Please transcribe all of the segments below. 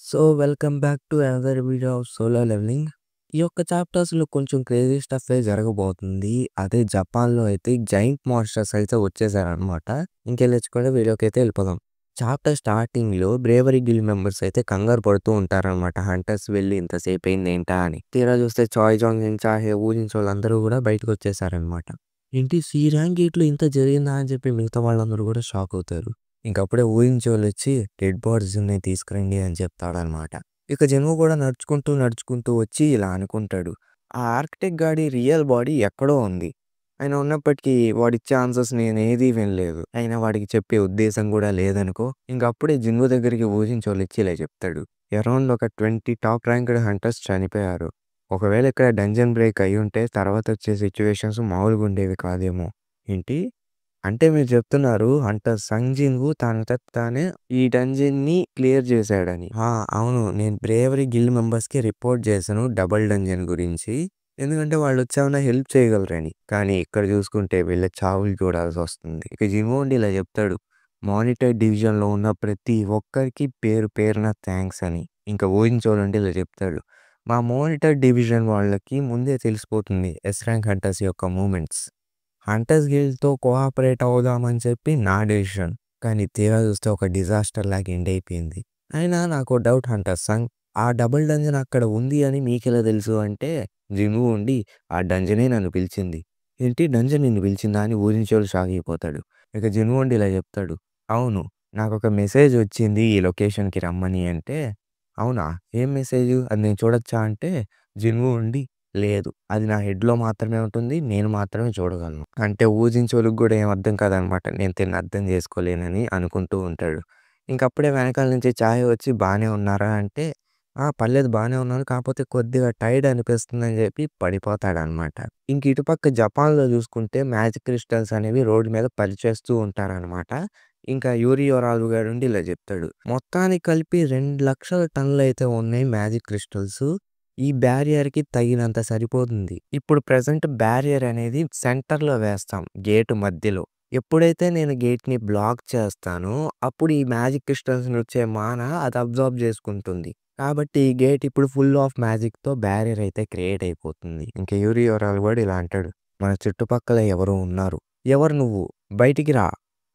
So, welcome back to another video of solo leveling. ఈ యొక్క చాప్టర్స్‌లో కొంచెం క్రేజీ స్టఫే జరగబోతుంది. అదే జపాన్‌లో అయితే జైంట్ మాన్స్టర్స్ అయితే వచ్చేసారనమాట. ఇంకెళ్ళొచ్చుకొని వీడియోకైతే వెళ్ళిపోదాం. చాప్టర్ స్టార్టింగ్‌లో బ్రేవరీ గిల్డ్ మెంబర్స్ అయితే కంగారు పడుతూ ఉంటారనమాట. హంటర్స్ వెళ్ళి ఇంతసేపయింది ఏంటా అని. తీరా చూస్తే చాయ్ జాంగ్, చాహే ఊహించోళ్ళందరూ కూడా బయటకొచ్చేసారనమాట. ఏంటి సి ర్యాంక్ గేట్‌లో ఇంత జరిగిందా అని చెప్పి మిగతా వాళ్ళందరూ కూడా షాక్ అవుతారు. ఇంకప్పుడే ఊహించోళ్ళొచ్చి డెడ్ బాడీస్‌ని తీసుకురండి అని చెప్తాడనమాట. ఇక జనువు కూడా నడుచుకుంటూ వచ్చి ఇలా అనుకుంటాడు. ఆ ఆర్కిటెక్ట్ గాడి రియల్ బాడీ ఎక్కడో ఉంది. ఆయన ఉన్నప్పటికీ వాడిచ్చే ఆన్సర్స్ నేనేది వినలేదు. అయినా వాడికి చెప్పే ఉద్దేశం కూడా లేదనుకో. ఇంకప్పుడే జనువు దగ్గరికి ఊహించోళ్ళొచ్చి ఇలా చెప్తాడు. అరౌండ్ ఒక 20 టాప్ ర్యాంక్డ్ హంటర్స్ చనిపోయారు. ఒకవేళ ఇక్కడ డంజన్ బ్రేక్ అయ్యుంటే తర్వాత వచ్చే సిట్యుయేషన్స్ మామూలుగా ఉండేవి కాదేమో. ఏంటి? అంటే మీరు చెప్తున్నారు హంటర్ సంగ్ జిన్‌వూ తనంతట తానే ఈ డంజన్‌ని క్లియర్ చేశాడని. అవును. నేను బ్రేవరీ గిల్డ్ మెంబర్స్‌కి రిపోర్ట్ చేశాను డబుల్ డంజన్ గురించి. ఎందుకంటే వాళ్ళొచ్చేమన్నా హెల్ప్ చేయగలరని. కానీ ఇక్కడ చూసుకుంటే వీళ్ళ చావులు చూడాల్సొస్తుంది. ఇక జిన్‌వూ ఇలా చెప్తాడు. మానిటర్ డివిజన్‌లో ఉన్న ప్రతి ఒక్కరికి పేరు పేరున థాంక్స్ అని. ఇంకా ఊహించోళ్ళంటే ఇలా చెప్తాడు. మా మానిటర్ డివిజన్ వాళ్ళకి ముందే తెలిసిపోతుంది ఎస్ ర్యాంక్ హంటర్స్ యొక్క మూవ్‌మెంట్స్. హంటర్స్ గిల్డ్‌తో కోఆపరేట్ అవుదామని చెప్పి నా డెసిషన్. కానీ తీరా చూస్తే ఒక డిజాస్టర్ లాగా ఎండ్ అయిపోయింది. అయినా నాకో డౌట్ హంటర్ సంగ్. ఆ డబుల్ డంజన్ అక్కడ ఉంది అని మీకెలా తెలుసు అంటే జిన్‌వూ ఉండి ఆ డంజనే నన్ను పిలిచింది. ఏంటి డంజన్ నిన్ను పిలిచిందా అని ఊహించోళ్ళు షాక్ అయిపోతాడు. ఇక జిన్‌వూ ఉండి ఇలా చెప్తాడు. అవును. నాకొక మెసేజ్ వచ్చింది ఈ లొకేషన్‌కి రమ్మని అంటే, అవునా? ఏం మెసేజు? అది నేను చూడొచ్చా అంటే జిన్‌వూ ఉండి లేదు. అది నా హెడ్‌లో మాత్రమే ఉంటుంది. నేను మాత్రమే చూడగలను. అంటే ఊహించోళ్ళకి గూడా ఏం అర్థం కాదనమాట. నేను దీన్ని అర్థం చేసుకోలేనని అనుకుంటూ ఉంటాడు. ఇంకప్పుడే వెనకాల నుంచి చాయ్ వచ్చి బానే ఉన్నారా అంటే, పర్లేదు బానే ఉన్నాను. కాకపోతే కొద్దిగా టైర్డ్ అనిపిస్తుందని చెప్పి పడిపోతాడనమాట. ఇంక ఇటుపక్క జపాన్‌లో చూసుకుంటే మ్యాజిక్ క్రిస్టల్స్ అనేవి రోడ్డు మీద పరిచేస్తూ ఉంటారనమాట. ఇంకా యూరి యోరాలు గారుండి ఇలా చెప్తాడు. మొత్తానికి కలిపి 2,00,000 టన్నులయితే ఉన్నాయి మ్యాజిక్ క్రిస్టల్స్. ఈ బ్యారియర్‌కి తగినంత సరిపోతుంది. ఇప్పుడు ప్రెజెంట్ బ్యారియర్ అనేది సెంటర్‌లో వేస్తాం గేట్ మధ్యలో. ఎప్పుడైతే నేను గేట్‌ని బ్లాక్ చేస్తానో అప్పుడు ఈ మ్యాజిక్ క్రిస్టల్స్ నుంచే మాన అది అబ్జార్బ్ చేసుకుంటుంది. కాబట్టి ఈ గేట్ ఇప్పుడు ఫుల్ ఆఫ్ మ్యాజిక్‌తో బ్యారియర్ అయితే క్రియేట్ అయిపోతుంది. ఇంక యూరి యోరాల్ కూడా ఇలా అంటాడు. మన చుట్టుపక్కల ఎవరో ఉన్నారు. ఎవరు నువ్వు? బయటికి రా!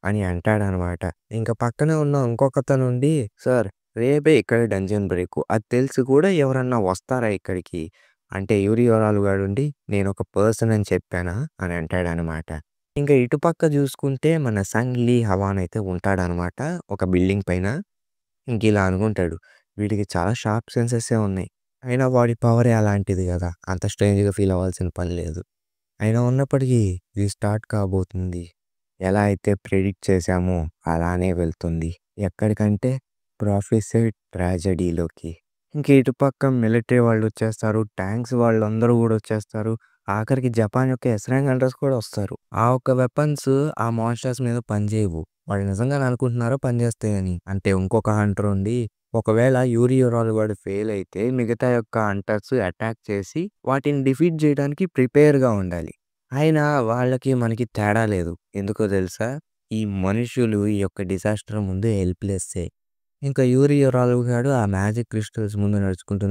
అని అంటాడనమాట. ఇంక పక్కనే ఉన్న ఇంకొకతనుండి సార్ రేపే ఇక్కడ డంజన్ బ్రేకు. అది తెలిసి కూడా ఎవరన్నా వస్తారా ఇక్కడికి? అంటే యూరి యోరాలు గాడుండి నేనొక పర్సన్ అని చెప్పానా? అని అంటాడనమాట. ఇంక ఇటుపక్క చూసుకుంటే మన సంగ్ లీ హవాన్ అయితే ఉంటాడనమాట ఒక బిల్డింగ్ పైన. ఇంకిలా అనుకుంటాడు. వీడికి చాలా షార్ప్ సెన్సెసే ఉన్నాయి. అయినా వాడి పవరే అలాంటిది గదా! అంత స్ట్రేంజ్‌గా ఫీల్ అవ్వాల్సిన పని లేదు. అయినా ఉన్నప్పటికీ ఇది స్టార్ట్ కాబోతుంది. ఎలా అయితే ప్రెడిక్ట్ చేశామో అలానే వెళ్తుంది. ఎక్కడికంటే ప్రాఫెసర్ ట్రాజెడీలోకి. ఇంక ఇటుపక్క మిలిటరీ వాళ్ళొచ్చేస్తారు. ట్యాంక్స్ వాళ్ళందరూ గూడా వచ్చేస్తారు. ఆఖరికి జపాన్ యొక్క ఎస్ ర్యాంక్ హంటర్స్ కూడా వస్తారు. ఆ ఒక్క వెపన్స్ ఆ మాన్స్టర్స్ మీద పనిచేయవు. వాళ్ళు నిజంగానే అనుకుంటున్నారో పనిచేస్తాయని. అంటే ఇంకొక హంటర్ ఉండి ఒకవేళ యూరి యోరాల్ వాడు ఫెయిల్ అయితే మిగతా యొక్క హంటర్స్ అటాక్ చేసి వాటిని డిఫీట్ చేయడానికి ప్రిపేర్‌గా ఉండాలి. అయినా వాళ్ళకి మనకి తేడా లేదు. ఎందుకో తెలుసా? ఈ మనుషులు ఈ యొక్క డిజాస్టర్ ముందు హెల్ప్‌లెస్సే. ఇంకా యూరి యోరాల్ గాడు ఆ మ్యాజిక్ క్రిస్టల్స్ ముందు నడుచుకుంటూ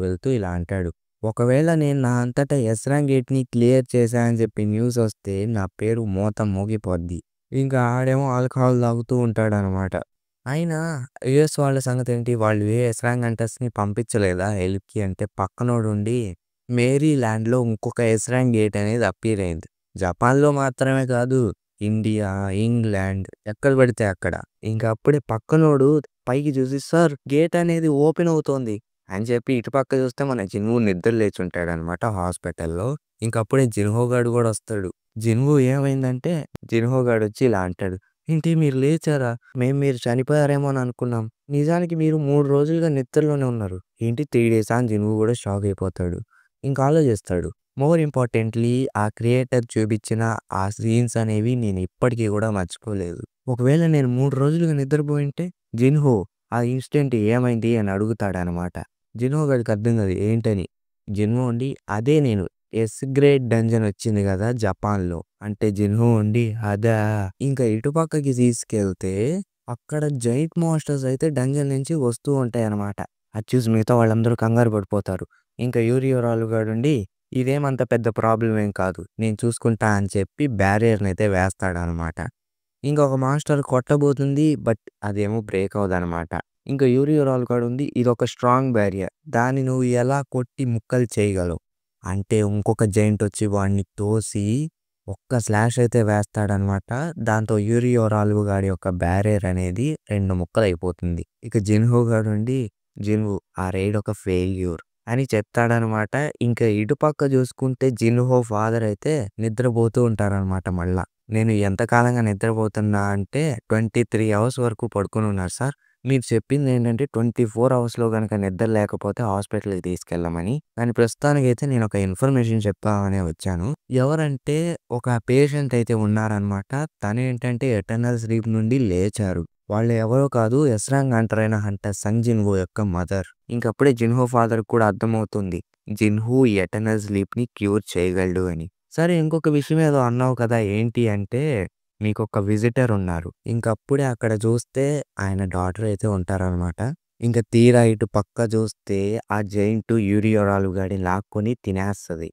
వెళ్తూ ఇలా అంటాడు. ఒకవేళ నేను నా అంతట ఎస్ ర్యాంక్ గేట్‌ని క్లియర్ చేశా అని చెప్పి న్యూస్ వస్తే నా పేరు మోత మోగిపోద్ది. ఇంకా ఆడేమో ఆల్కహాల్ తాగుతూ ఉంటాడనమాట. అయినా యూఎస్ వాళ్ళ సంగతేంటి? వాళ్ళు ఏ ఎస్ ర్యాంక్ హంటర్స్‌ని పంపించలేదా హెల్ప్‌కి అంటే పక్కనోడుండి మేరీల్యాండ్‌లో ఇంకొక ఎస్ ర్యాంక్ గేట్ అనేది అపియర్ అయింది. జపాన్‌లో మాత్రమే కాదు ఇండియా, ఇంగ్లాండ్ ఎక్కడ పడితే అక్కడ. ఇంక అప్పుడే పక్కనోడు పైకి చూసి సార్ గేట్ అనేది ఓపెన్ అవుతోంది అని చెప్పి ఇటుపక్క చూస్తే మన జిన్‌వూ నిద్ర లేచుంటాడనమాట హాస్పిటల్‌లో. ఇంకప్పుడే జిన్‌హో గాడు కూడా వస్తాడు. జిన్‌వూ ఏమైందంటే జిన్‌హో గాడొచ్చి ఇలా అంటాడు. ఏంటి మీరు లేచారా? మేము మీరు చనిపోయారేమో అని అనుకున్నాం. నిజానికి మీరు 3 రోజులుగా నిద్రలోనే ఉన్నారు. ఏంటి 3 డేసా? అని జిన్‌వూ కూడా షాక్ అయిపోతాడు. ఇంకా ఆలోచిస్తాడు. మోర్ ఇంపార్టెంట్‌లీ ఆ క్రియేటర్ చూపించిన ఆ సీన్స్ అనేవి నేను ఇప్పటికి కూడా మర్చిపోలేదు. ఒకవేళ నేను 3 రోజులుగా నిద్రపోయుంటే జిన్‌హో ఆ ఇన్సిడెంట్ ఏమైంది అని అడుగుతాడనమాట. జిన్‌హో గాడికి అర్థం కాదు ఏంటని. జిన్‌హో ఉండి అదే నేను ఎస్ గ్రేడ్ డంజన్ వచ్చింది కదా జపాన్‌లో. అంటే జిన్‌హో ఉండి అదా! ఇంకా ఇటుపక్కకి తీసుకెళ్తే అక్కడ జైంట్ మాన్స్టర్స్ అయితే డంజన్ నుంచి వస్తూ ఉంటాయన్నమాట. అది చూసి మిగతా వాళ్ళందరూ కంగారు పడిపోతారు. ఇంకా యూరియోరాలు గాడుండి, "ఇదేమంత పెద్ద ప్రాబ్లమ్ ఏం కాదు. నేను చూసుకుంటా" అని చెప్పి బ్యారియర్‌నయితే వేస్తాడనమాట. ఇంకొక మాస్టర్ కొట్టబోతుంది. బట్ అదేమో బ్రేక్ అవ్వదనమాట. ఇంక యూరియోరాల్ కాడుంది. ఇదొక స్ట్రాంగ్ బ్యారియర్. దాన్ని నువ్వు ఎలా కొట్టి ముక్కలు చేయగలవు? అంటే ఇంకొక జెయింట్ వచ్చి వాడిని తోసి ఒక్క స్లాష్ అయితే వేస్తాడనమాట. దాంతో యూరియోరాల్ గాడి యొక్క బ్యారియర్ అనేది 2 ముక్కలైపోతుంది. ఇక జిన్‌హో గాడుండి, "జిన్‌హో ఆ రైడ్ ఒక ఫెయిల్యూర్" అని చెప్తాడనమాట. ఇంక ఇటుపక్క చూసుకుంటే జిన్‌హో ఫాదర్ అయితే నిద్రపోతూ ఉంటారనమాట మళ్ళా. "నేను ఎంత కాలంగా నిద్రపోతున్నా అంటే 23 అవర్స్ వరకు పడుకొనున్నారు సార్. మీరు చెప్పిందేంటంటే 24 అవర్స్‌లో గనక నిద్ర లేకపోతే హాస్పిటల్‌కి తీసుకెళ్ళమని. కానీ ప్రస్తుతానికైతే నేనొక ఇన్ఫర్మేషన్ చెప్దామనే వచ్చాను. ఎవరంటే ఒక పేషెంట్ అయితే ఉన్నారనమాట. తనేంటంటే ఎటర్నల్ స్లీప్ నుండి లేచారు. వాళ్ళు ఎవరో కాదు ఎస్రాంగ్ హంటర్ హంటర్ సంగ్ జిన్‌హో యొక్క మదర్. ఇంకప్పుడే జిన్‌హో ఫాదర్‌కి కూడా అర్థమవుతుంది. జిన్‌హో ఈ ఎటర్నల్ స్లీప్‌ని క్యూర్ చేయగలడు అని. సరే ఇంకొక విషయం ఏదో అన్నావు కదా! ఏంటి అంటే మీకొక విజిటర్ ఉన్నారు. ఇంకప్పుడే అక్కడ చూస్తే ఆయన డాటర్ అయితే ఉంటారనమాట. ఇంక తీరా ఇటు పక్క చూస్తే ఆ జెయింట్ యూరియోరాలు గాడిని లాక్కొని తినేస్తది.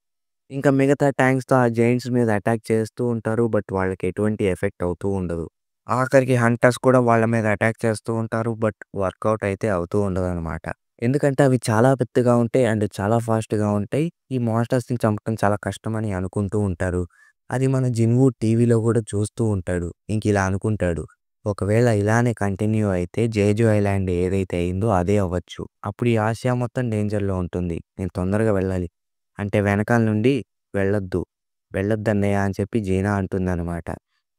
ఇంకా మిగతా ట్యాంక్స్‌తో ఆ జెయింట్స్ మీద అటాక్ చేస్తూ ఉంటారు. బట్ వాళ్ళకి ఎటువంటి ఎఫెక్ట్ అవుతూ ఉండదు. ఆఖరికి హంటర్స్ కూడా వాళ్ళ మీద అటాక్ చేస్తూ ఉంటారు. బట్ వర్కౌట్ అయితే అవుతూ ఉండదనమాట. ఎందుకంటే అవి చాలా పెద్దగా ఉంటాయి అండ్ చాలా ఫాస్ట్‌గా ఉంటాయి. ఈ మాన్‌స్టర్స్‌ని చంపడం చాలా కష్టమని అనుకుంటూ ఉంటారు. అది మన జిన్‌వూ టీవీలో కూడా చూస్తూ ఉంటాడు. ఇంకిలా అనుకుంటాడు. ఒకవేళ ఇలానే కంటిన్యూ అయితే జేజు ఐలాండ్ ఏదైతే అయిందో అదే అవ్వచ్చు. అప్పుడు ఈ ఆసియా మొత్తం డేంజర్‌లో ఉంటుంది. నేను తొందరగా వెళ్ళాలి. అంటే వెనకాల నుండి వెళ్ళొద్దు. వెళ్ళొద్దన్నయ్య అని చెప్పి జీనా అంటుందనమాట.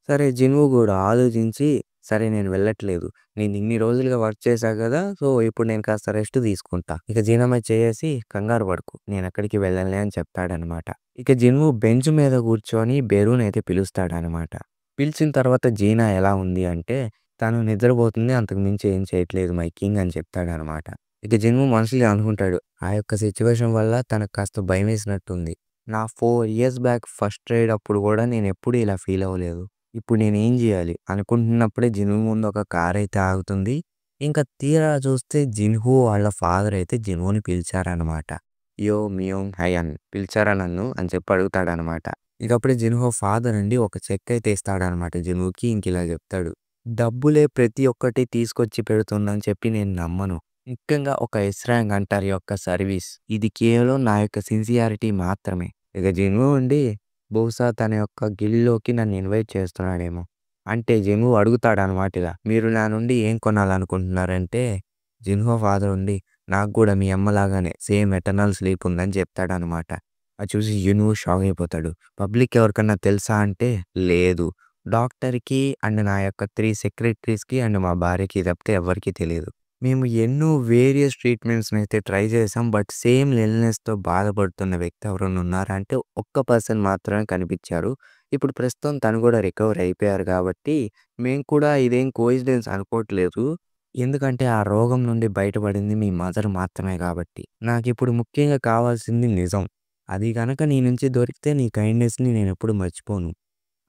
సరే జిన్‌వూ గూడా ఆలోచించి, సరే నేను వెళ్ళట్లేదు. నేను ఇన్ని రోజులుగా వర్క్ చేశా గదా! సో, ఇప్పుడు నేను కాస్త రెస్ట్ తీసుకుంటా. ఇక జీనా మీద చెయ్యేసి కంగారు పడకు. నేనెక్కడికి వెళ్ళనులే అని చెప్తాడనమాట. ఇక జిన్‌వూ బెంచ్ మీద కూర్చొని బెరూనయితే పిలుస్తాడనమాట. పిలిచిన తర్వాత జీనా ఎలా ఉంది అంటే, తను నిద్రపోతుంది. అంతకు మించి ఏం చేయట్లేదు మై కింగ్ అని చెప్తాడనమాట. ఇక జిన్‌వూ మనసులో అనుకుంటాడు. ఆ యొక్క సిట్యుయేషన్ వల్ల తనకు కాస్త భయమేసినట్టుంది. నా 4 ఇయర్స్ బ్యాక్ ఫస్ట్ రైడ్ అప్పుడు గూడా నేనెప్పుడూ ఇలా ఫీల్ అవ్వలేదు. ఇప్పుడు నేనేం జేయాలి? అనుకుంటున్నప్పుడే జిన్‌హూ ముందు ఒక కారైతే ఆగుతుంది. ఇంకా తీరా చూస్తే జిన్‌హూ వాళ్ళ ఫాదర్ అయితే జిన్‌హూని పిలిచారనమాట. యో మియోంగ్ హయాన్ పిలిచారా నన్ను అని చెప్పి అడుగుతాడనమాట. ఇకప్పుడే జిన్‌హో ఫాదర్ అండి ఒక చెక్ అయితే ఇస్తాడనమాట జిన్‌హూకి. ఇంకిలా చెప్తాడు. డబ్బులే ప్రతి ఒక్కటి తీసుకొచ్చి పెడుతుందని చెప్పి నేను నమ్మను. ముఖ్యంగా ఒక ఎస్రాంగ్ హంటర్ యొక్క సర్వీస్. ఇది కేవలం నా యొక్క సిన్సియారిటీ మాత్రమే. ఇక జిన్‌హూ ఉండి బహుశా తన యొక్క గిల్డ్‌లోకి నన్ను ఇన్వైట్ చేస్తున్నాడేమో. అంటే జిన్‌హూ అడుగుతాడనమాట ఇలా. మీరు నా నుండి ఏం కొనాలనుకుంటున్నారంటే, జిన్‌హో ఫాదర్ ఉండి నాకు గూడా మీ అమ్మలాగానే సేమ్ ఎటర్నల్ స్లీప్ ఉందని చెప్తాడనమాట. అది చూసి జిన్‌హూ షాక్ అయిపోతాడు. పబ్లిక్ ఎవరికన్నా తెలుసా అంటే, లేదు. డాక్టర్‌కి అండ్ నా యొక్క 3 సెక్రటరీస్‌కి అండ్ మా భార్యకి తప్పితే ఎవ్వరికీ తెలీదు. మేము ఎన్నో వేరియస్ ట్రీట్మెంట్స్‌నైతే ట్రై చేసాం. బట్ సేమ్ ఇల్‌నెస్‌తో బాధపడుతున్న వ్యక్తి ఎవరైనా ఉన్నారా అంటే ఒక్క పర్సన్ మాత్రమే కనిపించారు. ఇప్పుడు ప్రస్తుతం తను కూడా రికవర్ అయిపోయారు కాబట్టి, మేము కూడా ఇదేం కోయిన్సిడెన్స్ అనుకోవట్లేదు. ఎందుకంటే ఆ రోగం నుండి బయటపడింది మీ మదర్ మాత్రమే కాబట్టి. నాకిప్పుడు ముఖ్యంగా కావాల్సింది నిజం. అది గనక నీ నుంచి దొరికితే నీ కైండ్‌నెస్‌ని నేనెప్పుడు మర్చిపోను.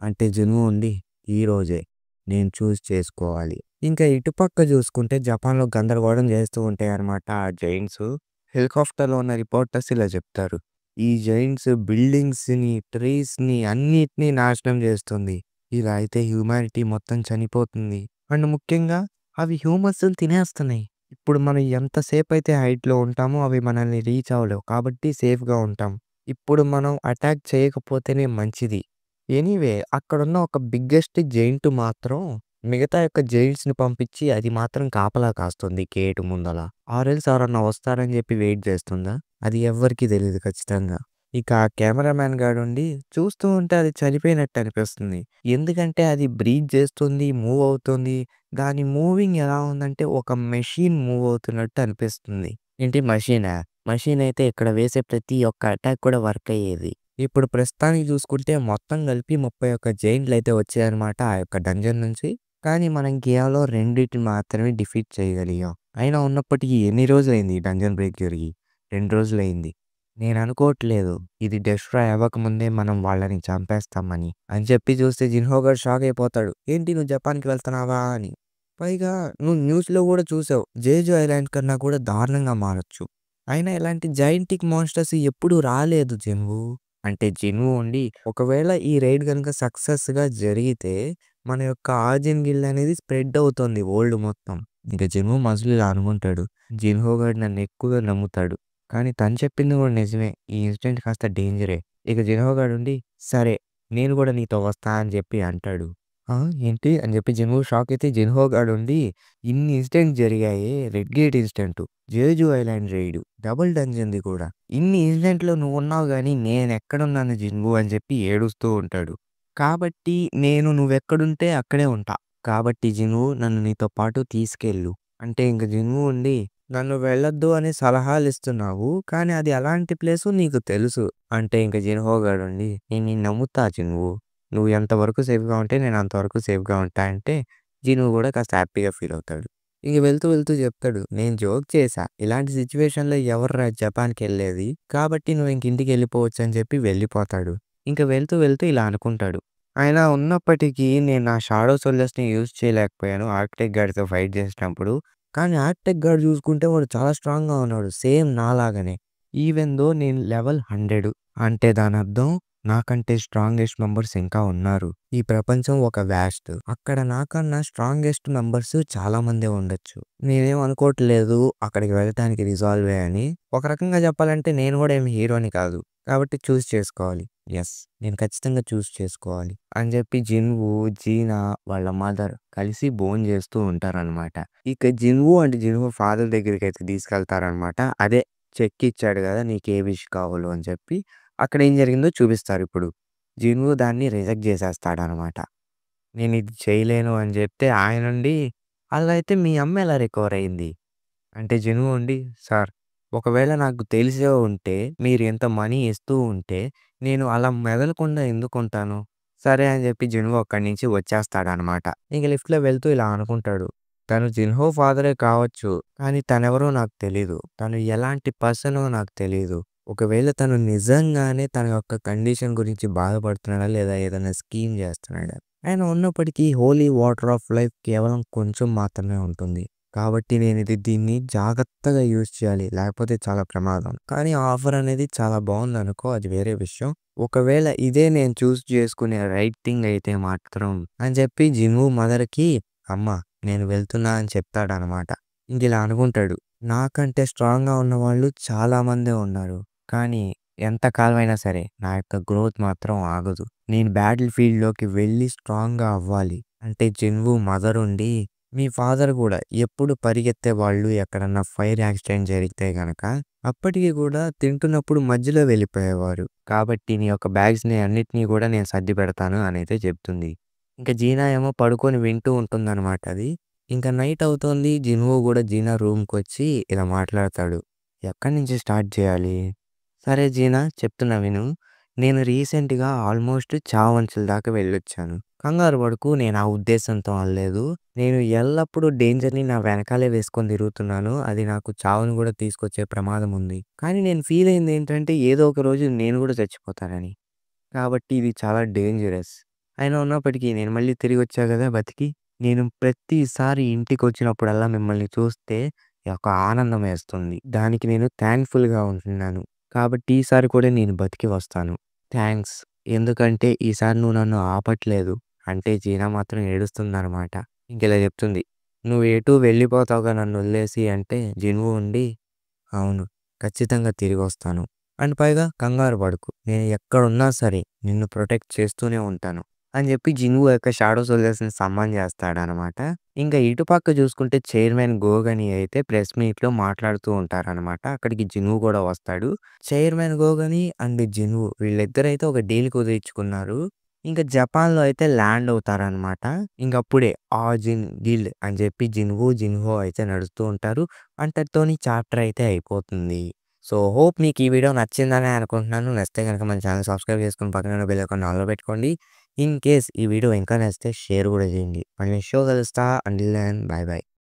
అంటే జనుము ఉండి ఈరోజే నేను చేసుకోవాలి. ఇంకా ఇటుపక్క చూసుకుంటే జపాన్‌లో గందరగోళం చేస్తూ ఉంటాయన్నమాట ఆ జెయింట్సు. హెలికాప్టర్‌లో ఉన్న రిపోర్టర్స్ ఇలా చెప్తారు. ఈ జెయింట్స్ బిల్డింగ్స్‌ని, ట్రీస్‌ని అన్నిటిని నాశనం చేస్తుంది. ఇలా అయితే హ్యుమానిటీ మొత్తం చనిపోతుంది. అండ్ ముఖ్యంగా అవి హ్యూమన్స్‌ని తినేస్తున్నాయి. ఇప్పుడు మనం ఎంతసేపయితే హైట్‌లో ఉంటామో అవి మనల్ని రీచ్ అవ్వలేవు. కాబట్టి సేఫ్‌గా ఉంటాం. ఇప్పుడు మనం అటాక్ చేయకపోతేనే మంచిది. ఎనీవే అక్కడున్న ఒక బిగ్గెస్ట్ జెయింట్ మాత్రం మిగతా యొక్క జెయింట్స్‌ని పంపించి అది మాత్రం కాపలా కాస్తుంది గేట్ ముందల. ఆర్ ఎల్స్ ఎవరన్నా వస్తారని చెప్పి వెయిట్ చేస్తుందా? అది ఎవ్వరికీ తెలీదు ఖచ్చితంగా. ఇక ఆ కెమెరామాన్ గాడుండి చూస్తూ ఉంటే అది చనిపోయినట్టు అనిపిస్తుంది. ఎందుకంటే అది బ్రీత్ చేస్తుంది, మూవ్ అవుతుంది. దాని మూవింగ్ ఎలా ఉందంటే ఒక మెషిన్ మూవ్ అవుతున్నట్టు అనిపిస్తుంది. ఏంటి మెషినా? మెషిన్ అయితే ఇక్కడ వేసే ప్రతి ఒక్క అటాక్ కూడా వర్క్ అయ్యేది. ఇప్పుడు ప్రస్తుతానికి చూసుకుంటే మొత్తం కలిపి 31 జెయింట్‌లయితే వచ్చాయన్నమాట ఆ యొక్క డంజన్ నుంచి. కానీ మనం కేవలం రెండిటిని మాత్రమే డిఫీట్ చేయగలిగాం. అయినా ఉన్నప్పటికీ ఎన్ని రోజులైంది ఈ డంజన్ బ్రేక్ జరిగి? 2 రోజులైంది. నేననుకోవట్లేదు ఇది డెస్ట్రాయ్ అవ్వకముందే మనం వాళ్ళని చంపేస్తామని. అని చెప్పి చూస్తే జిన్‌హో గాడు షాక్ అయిపోతాడు. ఏంటి నువ్వు జపాన్‌కి వెళ్తున్నావా అని. పైగా నువ్వు న్యూస్‌లో గూడా చూసావు. 'జేజు ఐలాండ్' కన్నా కూడా దారుణంగా మారొచ్చు. అయినా ఇలాంటి జైంటిక్ మాన్‌స్టర్స్ ఎప్పుడూ రాలేదు జిన్‌వూ. అంటే జిన్‌వూ ఉండి ఒకవేళ ఈ రైడ్ గనుక సక్సెస్‌గా జరిగితే మన యొక్క ఆజిన్ గిల్డ్ అనేది స్ప్రెడ్ అవుతుంది వరల్డ్ మొత్తం. ఇంక జిన్‌వూ మనసులో ఇలా అనుకుంటాడు. జిన్‌హో గాడు నన్ను ఎక్కువగా నమ్ముతాడు. కానీ తను చెప్పింది గూడా నిజమే. ఈ ఇన్సిడెంట్ కాస్త డేంజరే. ఇక జిన్‌హో గాడుండి సరే నేను గూడా నీతో వస్తా అని చెప్పి అంటాడు. ఆ! ఏంటి? అని జెప్పి జిన్‌హో షాక్ అయితే జిన్‌హో గాడుండి ఇన్ని ఇన్సిడెంట్స్ జరిగాయే. Red gate incident, Jeju island raid, double డంజన్‌ది కూడా. ఇన్ని ఇన్సిడెంట్‌లో నువ్వున్నావు గానీ నేనెక్కడున్నాను జిన్‌హో అని చెప్పి ఏడుస్తూ ఉంటాడు. కాబట్టి నేను నువ్వెక్కడుంటే అక్కడే ఉంటా. కాబట్టి జిన్‌హో నన్ను నీతో పాటు తీసుకెళ్ళు. అంటే ఇంక జిన్‌హో ఉండి నన్ను వెళ్ళొద్దు అని సలహాలిస్తున్నావు. కానీ అది ఎలాంటి ప్లేసో నీకు తెలుసు. అంటే ఇంక జిన్‌హో గాడుండి నేను నిన్ను నమ్ముతా జిన్‌హో. నువ్వు ఎంతవరకు సేఫ్‌గా ఉంటే నేను అంతవరకు సేఫ్‌గా ఉంటా అంటే, జిను గూడా కాస్త హ్యాపీగా ఫీల్ అవుతాడు. ఇంక వెళ్తూ వెళ్తూ చెప్తాడు. నేను జోక్ చేశా. ఇలాంటి సిట్యుయేషన్‌లో ఎవర్రా జపాన్‌కెళ్ళేది? కాబట్టి నువ్వు ఇంక ఇంటికెళ్ళిపోవచ్చు అని చెప్పి వెళ్ళిపోతాడు. ఇంక వెళ్తూ వెళ్తూ ఇలా అనుకుంటాడు. ఆయన ఉన్నప్పటికీ నేను నా షాడో సోల్జర్స్‌ని యూజ్ చేయలేకపోయాను ఆర్కిటెక్ట్ గాడితో ఫైట్ చేసినప్పుడు. కానీ ఆర్కిటెక్ట్ గాడు చూసుకుంటే వాడు చాలా స్ట్రాంగ్‌గా ఉన్నాడు. సేమ్ నాలాగానే. ఈవెన్ దో నేను లెవెల్ 100 అంటే దానర్థం నాకంటే స్ట్రాంగెస్ట్ మెంబర్స్ ఇంకా ఉన్నారు. ఈ ప్రపంచం ఒక వాస్ట్. అక్కడ నాకన్నా స్ట్రాంగెస్ట్ మెంబర్స్ చాలా మందే ఉండొచ్చు. నేనేం అనుకోవట్లేదు అక్కడికి వెళ్ళటానికి రిజాల్వే అని. ఒక రకంగా చెప్పాలంటే నేను కూడా ఏమి హీరోని కాదు. కాబట్టి చూజ్ చేసుకోవాలి. యెస్. నేను ఖచ్చితంగా చూజ్ చేసుకోవాలి. అని చెప్పి జిన్‌వూ, జీనా వాళ్ళ మదర్ కలిసి భోంచేస్తూ ఉంటారనమాట. ఇక జిన్‌వూ అండ్ జిన్‌వూ ఫాదర్ దగ్గరికైతే తీసుకెళ్తారనమాట. అదే చెక్ ఇచ్చాడు గదా! నీకు ఏ విష్ కావాలో అని చెప్పి. అక్కడ ఏం జరిగిందో చూపిస్తారిప్పుడు. జిన్‌వూ దాన్ని రిజెక్ట్ చేసేస్తాడనమాట. నేనిది చేయలేను అని జెప్తే ఆయనుండి అలా అయితే మీ అమ్మ ఎలా రికవర్ అయింది? అంటే జిన్‌వూ ఉండి సార్ ఒకవేళ నాకు తెలిసే ఉంటే మీరు ఇంత మనీ ఇస్తూ ఉంటే నేను అలా మెదలకుండా ఎందుకుంటాను? సరే అని జెప్పి జిన్‌వూ అక్కడి నుంచి వచ్చేస్తాడనమాట. ఇంక లిఫ్ట్‌లో వెళ్తూ ఇలా అనుకుంటాడు. తను జిన్‌హో ఫాదరే కావచ్చు. కానీ తనెవరో నాకు తెలీదు. తను ఎలాంటి పర్సనో నాకు తెలీదు. ఒకవేళ తను నిజంగానే తన యొక్క కండిషన్ గురించి బాధపడుతున్నాడా? లేదా ఏదైనా స్కీమ్ జేస్తున్నాడా? ఆయన ఉన్నప్పటికీ హోలీ వాటర్ ఆఫ్ లైఫ్ కేవలం కొంచెం మాత్రమే ఉంటుంది. కాబట్టి దీన్ని జాగ్రత్తగా యూజ్ చేయాలి. లేకపోతే చాలా ప్రమాదం. కానీ ఆఫర్ అనేది చాలా బావుందనుకో అది వేరే విషయం. ఒకవేళ ఇదే నేను చూజ్ చేసుకునే రైట్ థింగ్ అయితే మాత్రం అని చెప్పి జిన్‌వూ మదర్‌కి అమ్మ నేను వెళ్తున్నా అని చెప్తాడనమాట. ఇంకిలా అనుకుంటాడు. నాకంటే స్ట్రాంగ్‌గా ఉన్నవాళ్ళు చాలా మందే ఉన్నారు. కానీ ఎంత కాలమైనా సరే నా యొక్క గ్రోత్ మాత్రం ఆగదు. నేను బ్యాటిల్ ఫీల్డ్‌లోకి వెళ్ళి స్ట్రాంగ్‌గా అవ్వాలి. అంటే జిన్‌వూ మదర్ ఉండి మీ ఫాదర్ గూడా ఎప్పుడు పరిగెత్తేవాళ్ళు ఎక్కడన్నా ఫైర్ యాక్సిడెంట్ జరిగితే గనక అప్పటికి కూడా తింటున్నప్పుడు మధ్యలో వెళ్ళిపోయేవారు. కాబట్టి నీ యొక్క బ్యాగ్స్‌ని అన్నిటిని గూడా నేను సర్ది పెడతాను అనైతే చెప్తుంది. ఇంక జీనా ఏమో పడుకొని వింటూ ఉంటుందనమాట అది. ఇంక నైట్ అవుతోంది. జిన్‌వూ గూడా జీనా రూమ్‌కొచ్చి ఇలా మాట్లాడతాడు. ఎక్కడి నుంచి స్టార్ట్ చేయాలి? సరే జీనా చెప్తున్నా విను. నేను రీసెంట్‌గా ఆల్మోస్ట్ చావంచుల దాకా వెళ్ళొచ్చాను. కంగారు పడకు నేను ఆ ఉద్దేశంతో అనలేదు. నేను ఎల్లప్పుడూ డేంజర్‌ని నా వెనకాలే వేసుకొని తిరుగుతున్నాను. అది నాకు చావుని గూడా తీసుకొచ్చే ప్రమాదం ఉంది. కానీ నేను ఫీల్ అయింది ఏంటంటే ఏదో ఒక రోజు నేను గూడా చచ్చిపోతానని. కాబట్టి ఇది చాలా డేంజరస్. అయినా ఉన్నప్పటికీ నేను మళ్ళీ తిరిగొచ్చా గదా బతికి. నేను ప్రతిసారి ఇంటికొచ్చినప్పుడల్లా మిమ్మల్ని చూస్తే ఒక ఆనందం వేస్తుంది. దానికి నేను థాంక్‌ఫుల్‌గా ఉంటున్నాను. కాబట్టి ఈసారి కూడా నేను బతికి వస్తాను. థాంక్స్. ఎందుకంటే ఈసారి నువ్వు నన్ను ఆపట్లేదు. అంటే జీనా మాత్రం ఏడుస్తుందనమాట. ఇంకిలా చెప్తుంది. నువ్వు ఎటూ వెళ్ళిపోతావుగా నన్నొదిలేసి అంటే జిన్‌వూ ఉండి అవును. ఖచ్చితంగా తిరిగొస్తాను. అండ్ పైగా కంగారు పడకు. నేను ఎక్కడున్నా సరే నిన్ను ప్రొటెక్ట్ చేస్తూనే ఉంటాను. అని చెప్పి జిన్‌వూ యొక్క షాడో సోల్జర్స్‌ని సమ్మన్ చేస్తాడనమాట. ఇంకా ఇటుపక్క చూసుకుంటే చైర్మన్ గోగని అయితే ప్రెస్ మీట్‌లో మాట్లాడుతూ ఉంటారనమాట. అక్కడికి జిన్‌వూ కూడా వస్తాడు. చైర్మన్ గోగని అండ్ జిన్‌వూ వీళ్ళిద్దరైతే ఒక డీల్ కుదిరించుకున్నారు. ఇంక జపాన్‌లో అయితే ల్యాండ్ అవుతారనమాట. ఇంకప్పుడే ఆజిన్ గిల్డ్ అని చెప్పి జిన్‌హో అయితే నడుస్తూ ఉంటారు. అంతటితోని చాప్టర్ అయితే అయిపోతుంది. సో, హోప్ మీకు ఈ వీడియో నచ్చిందనే అనుకుంటున్నాను. నచ్చితే గనుక మన ఛానెల్ సబ్స్క్రైబ్ చేసుకొని పక్కనే ఉన్న బెల్ ఐకాన్ ఆల్‌లో పెట్టుకోండి. ఇన్ కేస్ ఈ వీడియో ఇంకా నచ్చితే షేర్ కూడా చేయండి. మళ్ళీ నెక్స్ట్ షో కలుస్తా. Until then bye by.